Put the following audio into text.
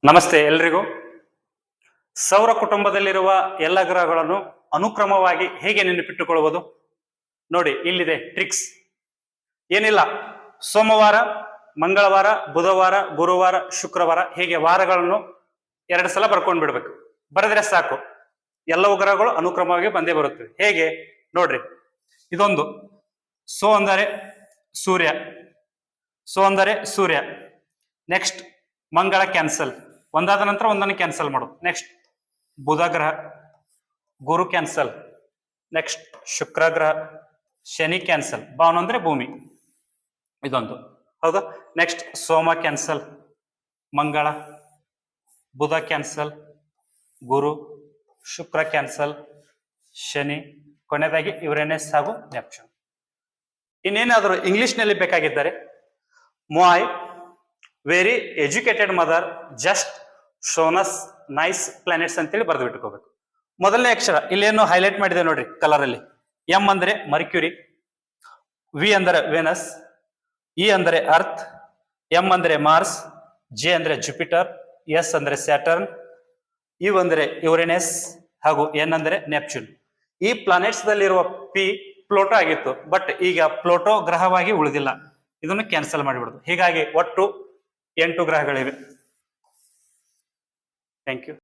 ನಮಸ್ತೆ ಎಲ್ರಿಗೂ. ಸೌರ ಕುಟುಂಬದಲ್ಲಿರುವ ಎಲ್ಲ ಗ್ರಹಗಳನ್ನು ಅನುಕ್ರಮವಾಗಿ ಹೇಗೆ ನೆನಪಿಟ್ಟುಕೊಳ್ಳಬಹುದು ನೋಡಿ, ಇಲ್ಲಿದೆ ಟ್ರಿಕ್ಸ್. ಏನಿಲ್ಲ, ಸೋಮವಾರ, ಮಂಗಳವಾರ, ಬುಧವಾರ, ಗುರುವಾರ, ಶುಕ್ರವಾರ ಹೀಗೆ ವಾರಗಳನ್ನು 2 ಸಲ ಬರ್ಕೊಂಡು ಬಿಡ್ಬೇಕು. ಬರೆದ್ರೆ ಸಾಕು, ಎಲ್ಲವೂ ಗ್ರಹಗಳು ಅನುಕ್ರಮವಾಗಿ ಬಂದೇ ಬರುತ್ತವೆ. ಹೇಗೆ ನೋಡ್ರಿ, ಇದೊಂದು ಸೋ ಅಂದರೆ ಸೂರ್ಯ, ಸೋ ಅಂದರೆ ಸೂರ್ಯ. ನೆಕ್ಸ್ಟ್ ಮಂಗಳ ಕ್ಯಾನ್ಸಲ್, ಒಂದಾದ ನಂತರ ಒಂದನ್ನು ಕ್ಯಾನ್ಸಲ್ ಮಾಡು. ನೆಕ್ಸ್ಟ್ ಬುಧ ಗ್ರಹ, ಗುರು ಕ್ಯಾನ್ಸಲ್. ನೆಕ್ಸ್ಟ್ ಶುಕ್ರ ಗ್ರಹ, ಶನಿ ಕ್ಯಾನ್ಸಲ್. ಭಾನು ಅಂದ್ರೆ ಭೂಮಿ, ಇದೊಂದು ಹೌದಾ. ನೆಕ್ಸ್ಟ್ ಸೋಮ ಕ್ಯಾನ್ಸಲ್, ಮಂಗಳ, ಬುಧ ಕ್ಯಾನ್ಸಲ್, ಗುರು, ಶುಕ್ರ ಕ್ಯಾನ್ಸಲ್, ಶನಿ, ಕೊನೆಯದಾಗಿ ಯುರೇನಸ್ ಹಾಗೂ ನೆಪ್ಚೂನ್. ಇನ್ನೇನಾದರೂ ಇಂಗ್ಲಿಷ್ನಲ್ಲಿ ಬೇಕಾಗಿದ್ದಾರೆ, my very educated mother just shown us nice planets ಅಂತೇಳಿ ಬರೆದು ಬಿಟ್ಕೋಬೇಕು. ಮೊದಲನೇ ಅಕ್ಷರ ಇಲ್ಲೇನು ಹೈಲೈಟ್ ಮಾಡಿದೆ ನೋಡ್ರಿ ಕಲರ್ ಅಲ್ಲಿ. ಎಂ ಅಂದ್ರೆ ಮರ್ಕ್ಯೂರಿ, ವಿ ಅಂದರೆ ವೆನಸ್, ಇ ಅಂದರೆ ಅರ್ತ್, ಎಂ ಅಂದ್ರೆ ಮಾರ್ಸ್, ಜೆ ಅಂದ್ರೆ ಜುಪಿಟರ್, ಎಸ್ ಅಂದ್ರೆ ಸ್ಯಾಟರ್ನ್, ಯು ಅಂದ್ರೆ ಯುರೇನಸ್ ಹಾಗೂ ಎನ್ ಅಂದ್ರೆ ನೆಪ್ಚೂನ್. ಈ ಪ್ಲಾನೆಟ್ಸ್ ದಲ್ಲಿರುವ ಪಿ ಪ್ಲೂಟೋ ಆಗಿತ್ತು, ಬಟ್ ಈಗ ಪ್ಲೂಟೋ ಗ್ರಹವಾಗಿ ಉಳಿದಿಲ್ಲ. ಇದನ್ನು ಕ್ಯಾನ್ಸಲ್ ಮಾಡಿಬಿಡುದು. ಹೀಗಾಗಿ ಒಟ್ಟು 8 ಗ್ರಹಗಳಿವೆ. Thank you.